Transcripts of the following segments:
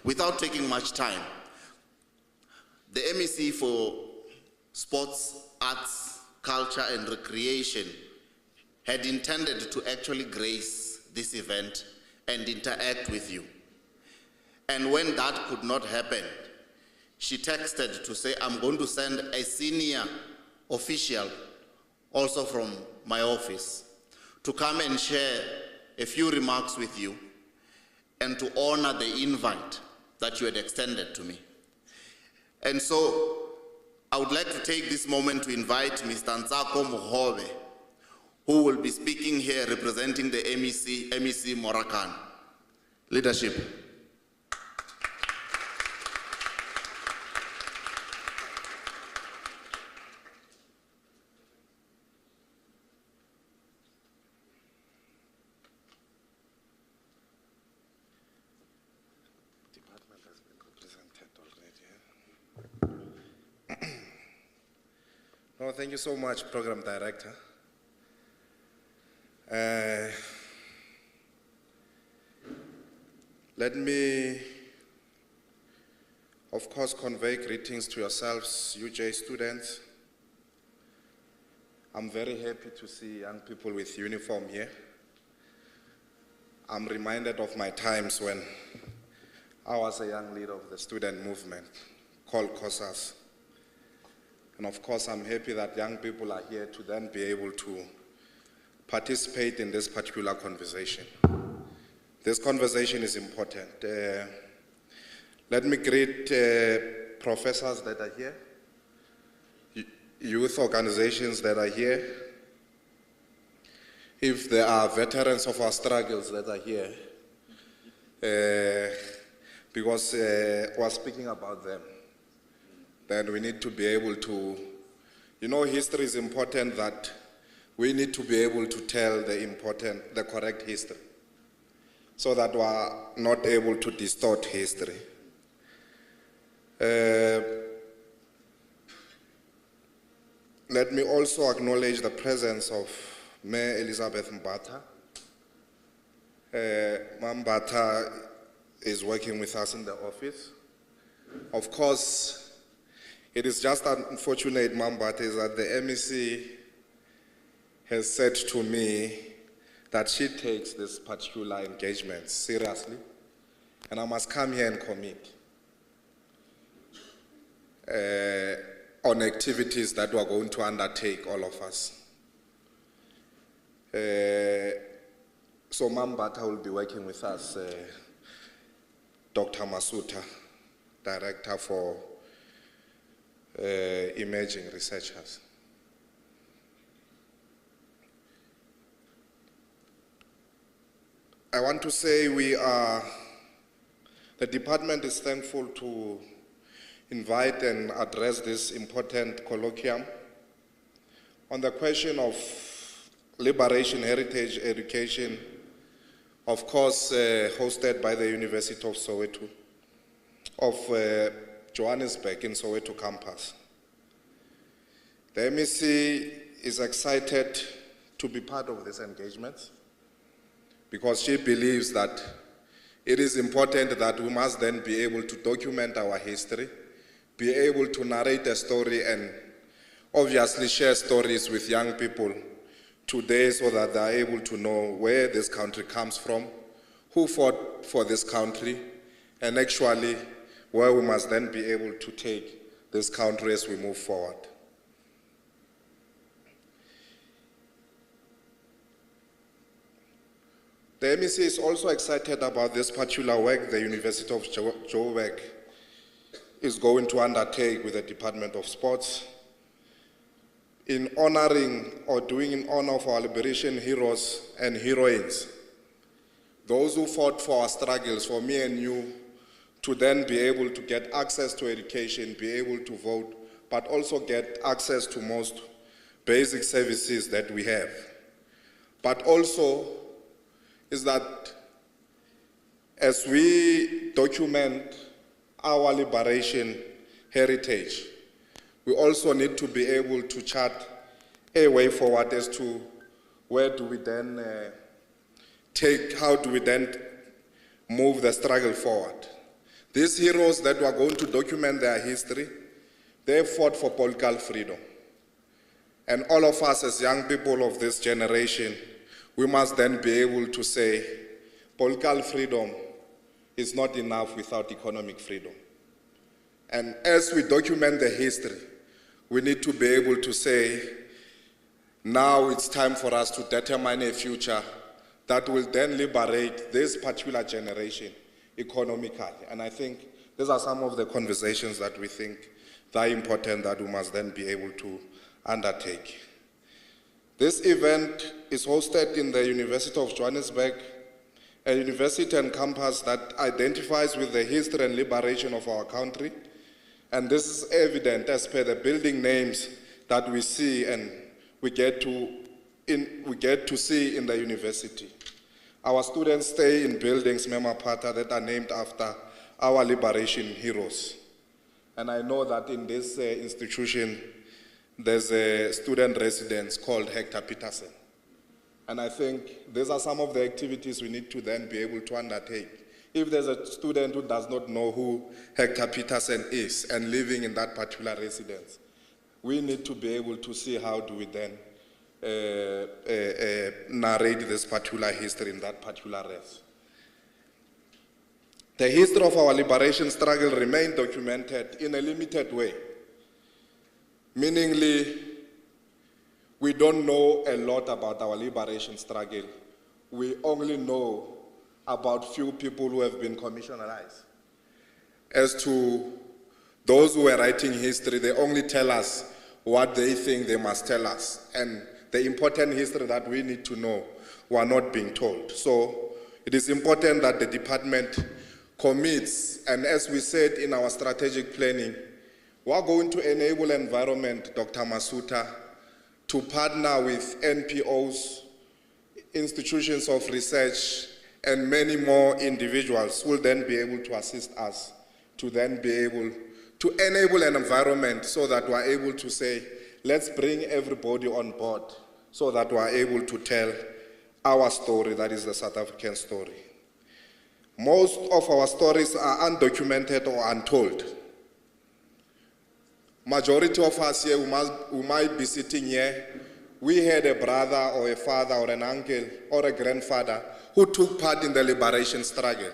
without taking much time, the MEC for Sports, Arts, Culture and Recreation had intended to actually grace this event and interact with you. And when that could not happen, she texted to say, I'm going to send a senior official, also from my office, to come and share a few remarks with you and to honor the invite that you had extended to me. And so I would like to take this moment to invite Mr. Ntsako Mohove, who will be speaking here representing the MEC Morakan. Leadership. No, thank you so much, Program Director. Let me, of course, convey greetings to yourselves, UJ students. I'm very happy to see young people with uniform here. I'm reminded of my times when I was a young leader of the student movement called COSAS. And of course, I'm happy that young people are here to then be able to participate in this particular conversation. This conversation is important. Let me greet professors that are here, youth organizations that are here. If there are veterans of our struggles that are here, because we're speaking about them, then we need to be able to, you know, history is important, that we need to be able to tell the correct history, so that we are not able to distort history. Let me also acknowledge the presence of Mayor Elizabeth Mbatha. Ma'am Mbatha is working with us in the office. Of course, it is just unfortunate, Ma'am Mbatha, is that the MEC has said to me that she takes this particular engagement seriously, and I must come here and commit on activities that we are going to undertake, all of us. So Ma'am Mbatha will be working with us, Dr. Masuta, Director for Emerging Researchers. I want to say the department is thankful to invite and address this important colloquium on the question of liberation, heritage, education, of course hosted by the University of Soweto, of Johannesburg in Soweto campus. The MEC is excited to be part of this engagement because she believes that it is important that we must then be able to document our history, be able to narrate a story, and obviously share stories with young people today so that they are able to know where this country comes from, who fought for this country, and actually where we must then be able to take this country as we move forward. The MEC is also excited about this particular work the University of Joburg is going to undertake with the Department of Sports in honoring or doing in honor of our liberation heroes and heroines, those who fought for our struggles, for me and you, to then be able to get access to education, be able to vote, but also get access to most basic services that we have. But also is that as we document our liberation heritage, we also need to be able to chart a way forward as to where do we then how do we then move the struggle forward. These heroes that were going to document their history, they fought for political freedom. And all of us as young people of this generation, we must then be able to say, political freedom is not enough without economic freedom. And as we document the history, we need to be able to say, now it's time for us to determine a future that will then liberate this particular generation economically. And I think these are some of the conversations that we think are important that we must then be able to undertake. This event is hosted in the University of Johannesburg, a university and campus that identifies with the history and liberation of our country. And this is evident as per the building names that we see and we get to see in the university. Our students stay in buildings, Memapata, that are named after our liberation heroes. And I know that in this institution, there's a student residence called Hector Peterson. And I think these are some of the activities we need to then be able to undertake. If there's a student who does not know who Hector Peterson is and living in that particular residence, we need to be able to see how do we then narrate this particular history in that particular res. The history of our liberation struggle remained documented in a limited way. Meaningly, we don't know a lot about our liberation struggle. We only know about few people who have been commissionalized. As to those who are writing history, they only tell us what they think they must tell us. And the important history that we need to know, we are not being told. So it is important that the department commits, and as we said in our strategic planning, we are going to enable environment, Dr. Masuta, to partner with NPOs, institutions of research, and many more individuals will then be able to assist us to then be able to enable an environment so that we're able to say, let's bring everybody on board so that we're able to tell our story, that is the South African story. Most of our stories are undocumented or untold. Majority of us here who might be sitting here, we had a brother or a father or an uncle or a grandfather who took part in the liberation struggle.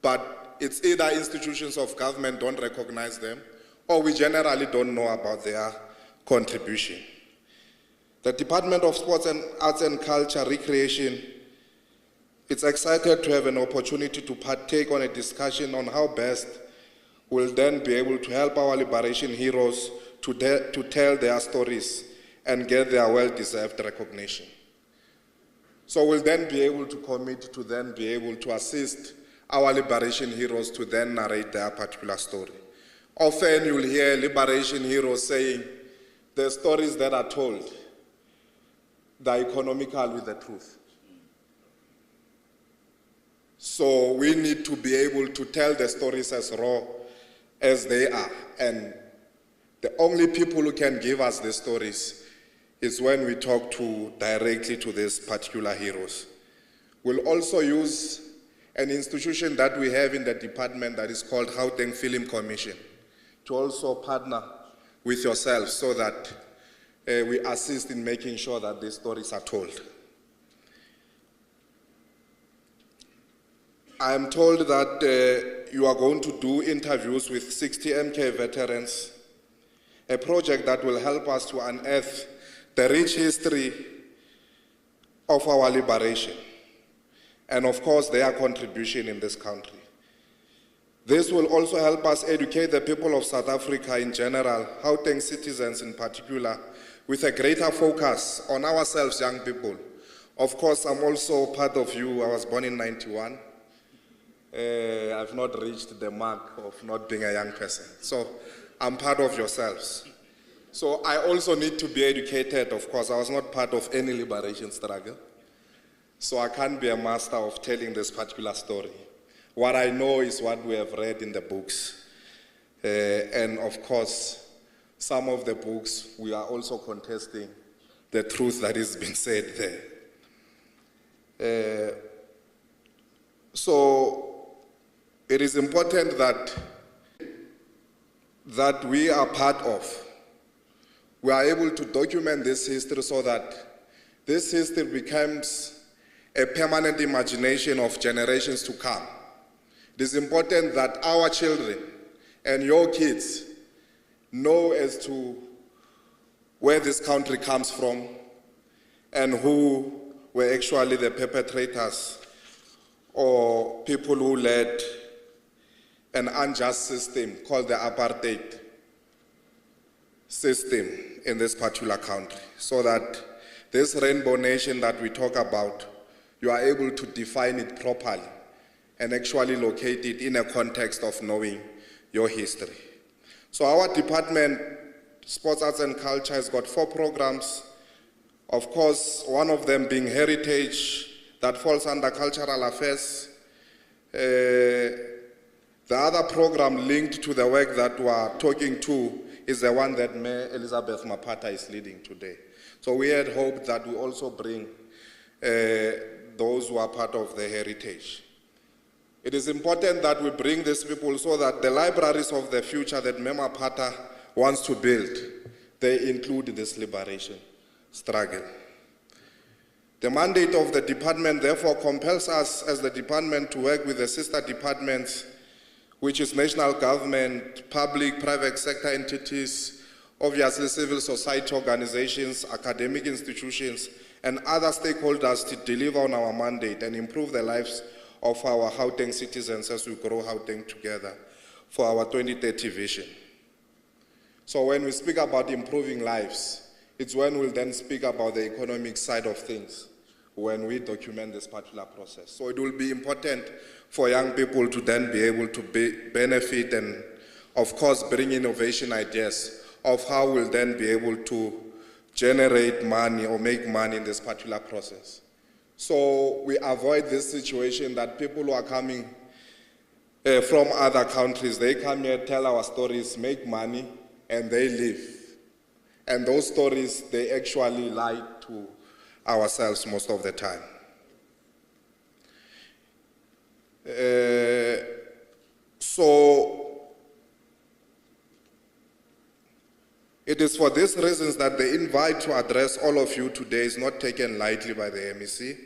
But it's either institutions of government don't recognize them, or we generally don't know about their contribution. The Department of Sports and Arts and Culture, Recreation, it's excited to have an opportunity to partake on a discussion on how best we'll then be able to help our liberation heroes to tell their stories and get their well-deserved recognition. So we'll then be able to commit to then be able to assist our liberation heroes to then narrate their particular story. Often you'll hear liberation heroes saying, the stories that are told, they're economical with the truth. So we need to be able to tell the stories as raw as they are. And the only people who can give us the stories is when we talk directly to these particular heroes. We'll also use an institution that we have in the department that is called Gauteng Film Commission to also partner with yourselves so that we assist in making sure that these stories are told. I am told that you are going to do interviews with 60 MK veterans, a project that will help us to unearth the rich history of our liberation and of course their contribution in this country. This will also help us educate the people of South Africa in general, Gauteng citizens in particular, with a greater focus on ourselves, young people. Of course, I'm also part of you. I was born in 91. I've not reached the mark of not being a young person. So I'm part of yourselves. So I also need to be educated, of course. I was not part of any liberation struggle. So I can't be a master of telling this particular story. What I know is what we have read in the books. And of course, some of the books, we are also contesting the truth that is being said there. So it is important that we are part of. We are able to document this history so that this history becomes a permanent imagination of generations to come. It is important that our children and your kids know as to where this country comes from and who were actually the perpetrators or people who led an unjust system called the apartheid system in this particular country, so that this rainbow nation that we talk about, you are able to define it properly and actually locate it in a context of knowing your history. So our department, Sports, Arts and Culture, has got 4 programs. Of course, one of them being Heritage, that falls under Cultural Affairs. The other program linked to the work that we are talking to is the one that Mayor Elizabeth Mapata is leading today. So we had hoped that we also bring those who are part of the heritage. It is important that we bring these people so that the libraries of the future that Mayor Mapata wants to build, they include this liberation struggle. The mandate of the department therefore compels us as the department to work with the sister departments, which is national government, public, private sector entities, obviously civil society organizations, academic institutions, and other stakeholders to deliver on our mandate and improve the lives of our Gauteng citizens as we grow Gauteng together for our 2030 vision. So when we speak about improving lives, it's when we'll then speak about the economic side of things when we document this particular process. So it will be important for young people to then be able to benefit and, of course, bring innovation ideas of how we'll then be able to generate money or make money in this particular process. So we avoid this situation that people who are coming from other countries, they come here, tell our stories, make money, and they leave. And those stories, they actually lie to ourselves most of the time. So it is for these reasons that the invite to address all of you today is not taken lightly by the MEC.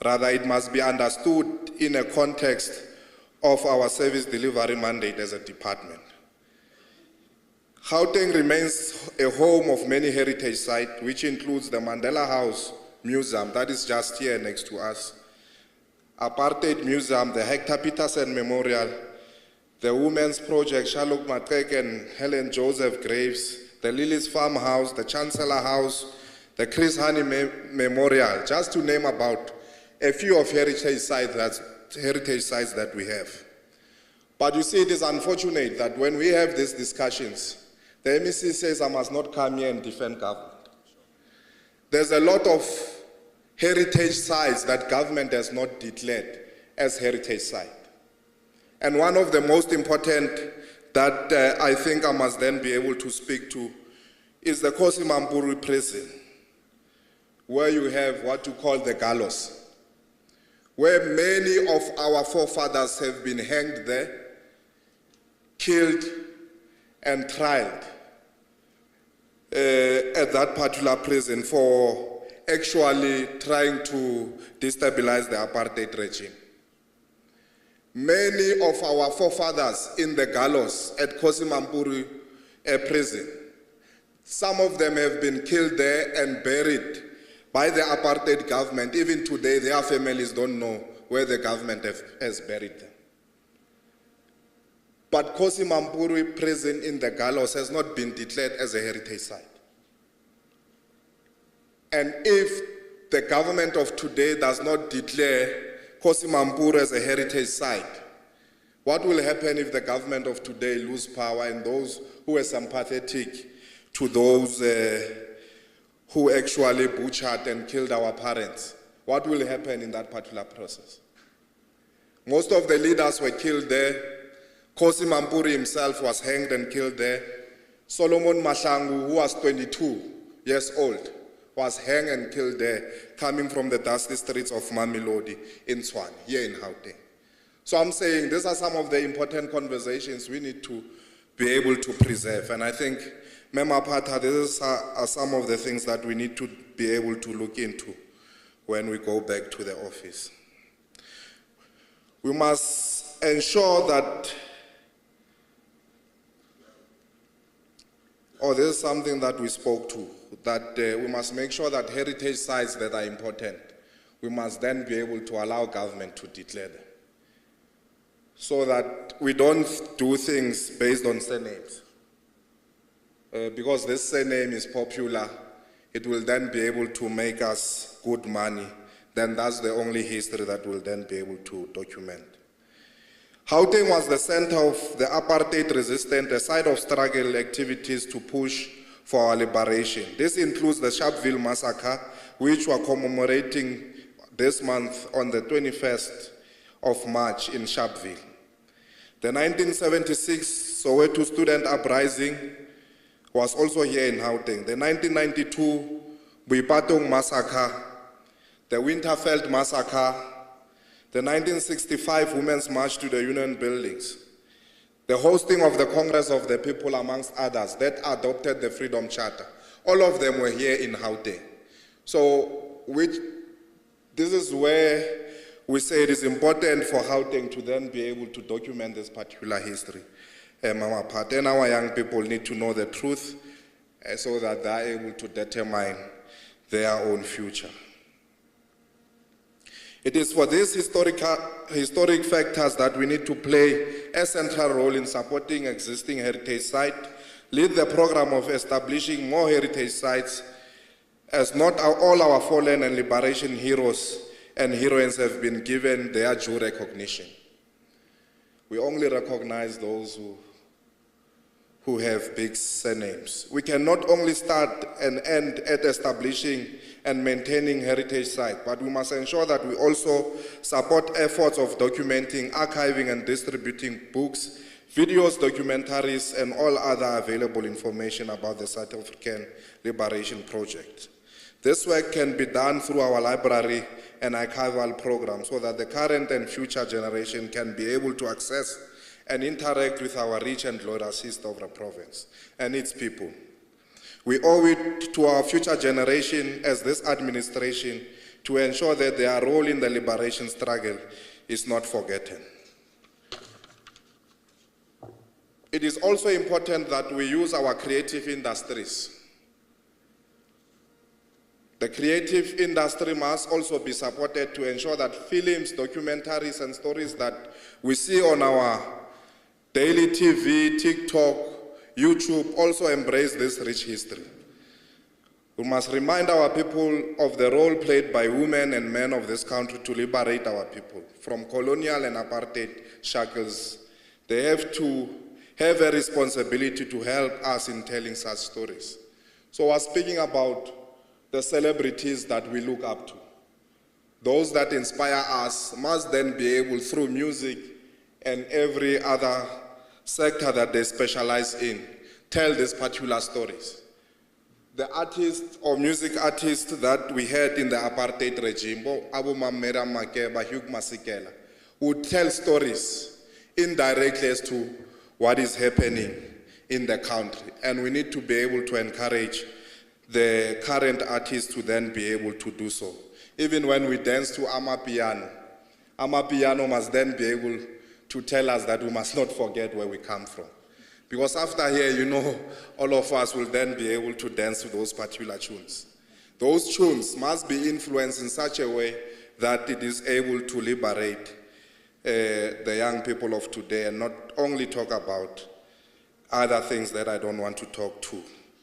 Rather, it must be understood in a context of our service delivery mandate as a department. Gauteng remains a home of many heritage sites, which includes the Mandela House Museum, that is just here next to us, Apartheid Museum, the Hector Peterson Memorial, the Women's Project, Charlotte Matek and Helen Joseph Graves, the Lily's Farmhouse, the Chancellor House, the Chris Honey Memorial, just to name about a few of heritage sites that we have. But you see, it is unfortunate that when we have these discussions, the MEC says I must not come here and defend government. There's a lot of heritage sites that government has not declared as heritage site. And one of the most important that I think I must then be able to speak to is the Kosi Mampuru prison, where you have what you call the gallows, where many of our forefathers have been hanged there, killed and tried at that particular prison for actually trying to destabilize the apartheid regime. Many of our forefathers in the gallows at Kosi Mampuru prison, some of them have been killed there and buried by the apartheid government. Even today, their families don't know where the government has buried them. But Kosi Mampuru prison in the gallows has not been declared as a heritage site. And if the government of today does not declare Kosi Mampuru as a heritage site, what will happen if the government of today lose power and those who are sympathetic to those who actually butchered and killed our parents? What will happen in that particular process? Most of the leaders were killed there. Kosi Mampuru himself was hanged and killed there. Solomon Mahlangu, who was 22 years old, was hanged and killed there, coming from the dusty streets of Mamelodi in Tshwane, here in Gauteng. So I'm saying these are some of the important conversations we need to be able to preserve. And I think, Mema Pata, these are some of the things that we need to be able to look into when we go back to the office. We must ensure that, this is something that we spoke to, that we must make sure that heritage sites that are important, we must then be able to allow government to declare them, so that we don't do things based on surnames. Because this surname is popular, it will then be able to make us good money. Then that's the only history that we'll then be able to document. Gauteng was the center of the apartheid resistance, a site of struggle activities to push for our liberation. This includes the Sharpeville massacre, which we're commemorating this month on the 21st of March in Sharpeville. The 1976 Soweto student uprising was also here in Gauteng. The 1992 Boipatong massacre, the Winterfeld massacre, the 1965 Women's March to the Union Buildings, the hosting of the Congress of the People, amongst others, that adopted the Freedom Charter. All of them were here in Gauteng. So this is where we say it is important for Gauteng to then be able to document this particular history. And our young people need to know the truth so that they are able to determine their own future. It is for these historic factors that we need to play a central role in supporting existing heritage sites, lead the program of establishing more heritage sites, as not all our fallen and liberation heroes and heroines have been given their due recognition. We only recognize those who have big surnames. We can not only start and end at establishing and maintaining heritage sites, but we must ensure that we also support efforts of documenting, archiving, and distributing books, videos, documentaries, and all other available information about the South African Liberation Project. This work can be done through our library and archival program so that the current and future generation can be able to access and interact with our rich and glorious history of the province and its people. We owe it to our future generation as this administration to ensure that their role in the liberation struggle is not forgotten. It is also important that we use our creative industries. The creative industry must also be supported to ensure that films, documentaries, and stories that we see on our daily TV, TikTok, YouTube also embrace this rich history. We must remind our people of the role played by women and men of this country to liberate our people from colonial and apartheid shackles. They have to have a responsibility to help us in telling such stories. So we're speaking about the celebrities that we look up to. Those that inspire us must then be able, through music and every other sector that they specialize in, tell these particular stories. The artists or music artists that we had in the apartheid regime, Abu Mamera Makeba, Hugh Masekela, would tell stories indirectly as to what is happening in the country. And we need to be able to encourage the current artists to then be able to do so. Even when we dance to Amapiano must then be able to tell us that we must not forget where we come from. Because after here, you know, all of us will then be able to dance to those particular tunes. Those tunes must be influenced in such a way that it is able to liberate the young people of today and not only talk about other things that I don't want to talk to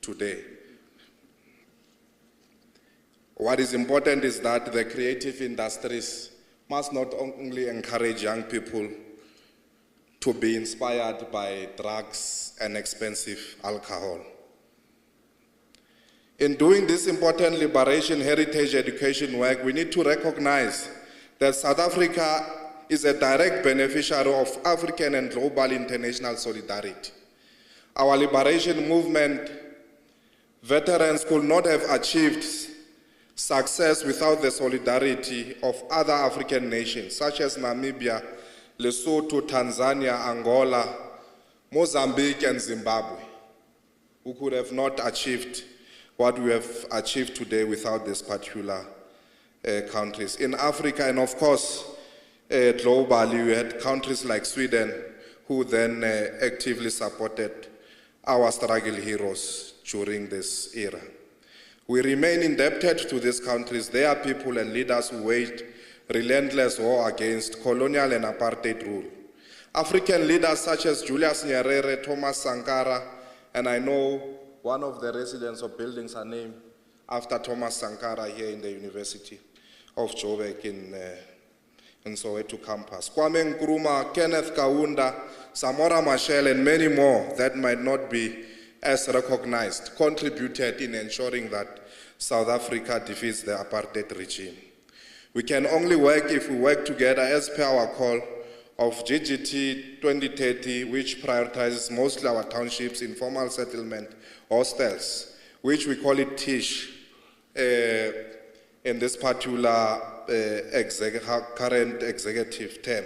today. What is important is that the creative industries must not only encourage young people to be inspired by drugs and expensive alcohol. In doing this important liberation heritage education work, we need to recognize that South Africa is a direct beneficiary of African and global international solidarity. Our liberation movement veterans could not have achieved success without the solidarity of other African nations, such as Namibia, Lesotho, Tanzania, Angola, Mozambique, and Zimbabwe, who could have not achieved what we have achieved today without these particular countries. In Africa, and of course, globally, we had countries like Sweden, who then actively supported our struggle heroes during this era. We remain indebted to these countries. They are people and leaders who waged relentless war against colonial and apartheid rule. African leaders such as Julius Nyerere, Thomas Sankara, and I know one of the residents of buildings are named after Thomas Sankara here in the University of Joburg in Soweto campus. Kwame Nkrumah, Kenneth Kaunda, Samora Machel, and many more that might not be as recognized, contributed in ensuring that South Africa defeats the apartheid regime. We can only work if we work together as per our call of GGT 2030, which prioritizes mostly our townships, informal settlement, hostels, which we call it TISH in this particular current executive term.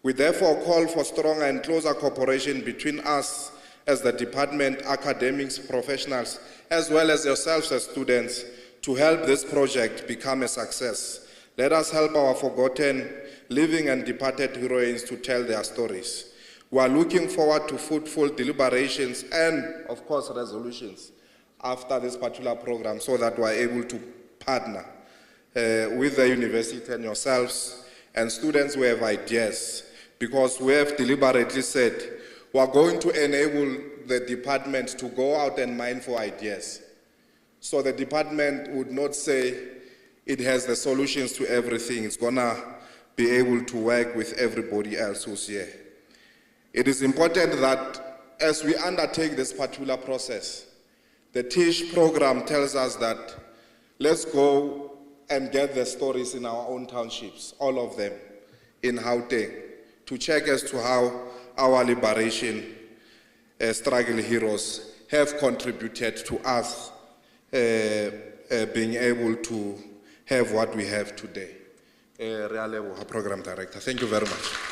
We therefore call for stronger and closer cooperation between us as the department, academics, professionals, as well as yourselves as students, to help this project become a success. Let us help our forgotten, living and departed heroines to tell their stories. We are looking forward to fruitful deliberations and, of course, resolutions after this particular program so that we are able to partner with the university and yourselves and students who have ideas, because we have deliberately said we are going to enable the department to go out and mine for ideas. So the department would not say it has the solutions to everything. It's going to be able to work with everybody else who's here. It is important that as we undertake this particular process, the TISH program tells us that let's go and get the stories in our own townships, all of them, in Gauteng, to check as to how our liberation struggle heroes have contributed to us being able to have what we have today. Program Director, thank you very much.